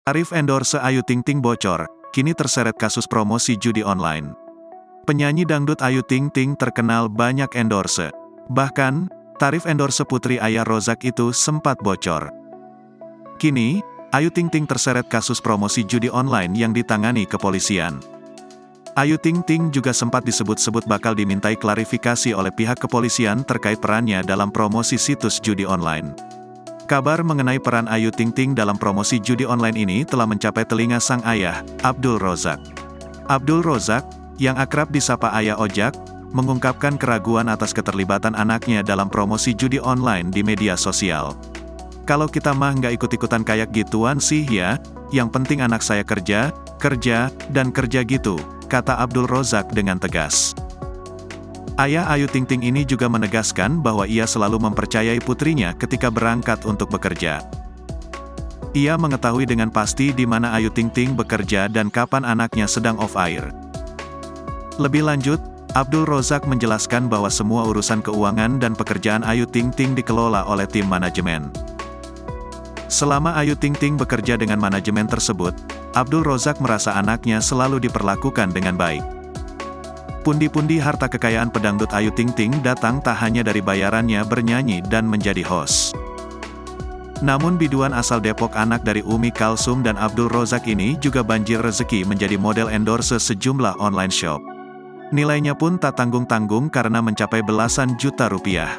Tarif endorse Ayu Ting Ting bocor, kini terseret kasus promosi judi online. Penyanyi dangdut Ayu Ting Ting terkenal banyak endorse. Bahkan, tarif endorse putri Ayah Rozak itu sempat bocor. Kini, Ayu Ting Ting terseret kasus promosi judi online yang ditangani kepolisian. Ayu Ting Ting juga sempat disebut-sebut bakal dimintai klarifikasi oleh pihak kepolisian terkait perannya dalam promosi situs judi online. Kabar mengenai peran Ayu Ting Ting dalam promosi judi online ini telah mencapai telinga sang ayah, Abdul Rozak. Abdul Rozak, yang akrab disapa Ayah Ojak, mengungkapkan keraguan atas keterlibatan anaknya dalam promosi judi online di media sosial. "Kalau kita mah nggak ikut-ikutan kayak gituan sih ya, yang penting anak saya kerja, dan kerja gitu," kata Abdul Rozak dengan tegas. Ayah Ayu Ting Ting ini juga menegaskan bahwa ia selalu mempercayai putrinya ketika berangkat untuk bekerja. Ia mengetahui dengan pasti di mana Ayu Ting Ting bekerja dan kapan anaknya sedang off air. Lebih lanjut, Abdul Rozak menjelaskan bahwa semua urusan keuangan dan pekerjaan Ayu Ting Ting dikelola oleh tim manajemen. Selama Ayu Ting Ting bekerja dengan manajemen tersebut, Abdul Rozak merasa anaknya selalu diperlakukan dengan baik. Pundi-pundi harta kekayaan pedangdut Ayu Ting Ting datang tak hanya dari bayarannya bernyanyi dan menjadi host. Namun biduan asal Depok anak dari Umi Kalsum dan Abdul Rozak ini juga banjir rezeki menjadi model endorse sejumlah online shop. Nilainya pun tak tanggung-tanggung karena mencapai belasan juta rupiah.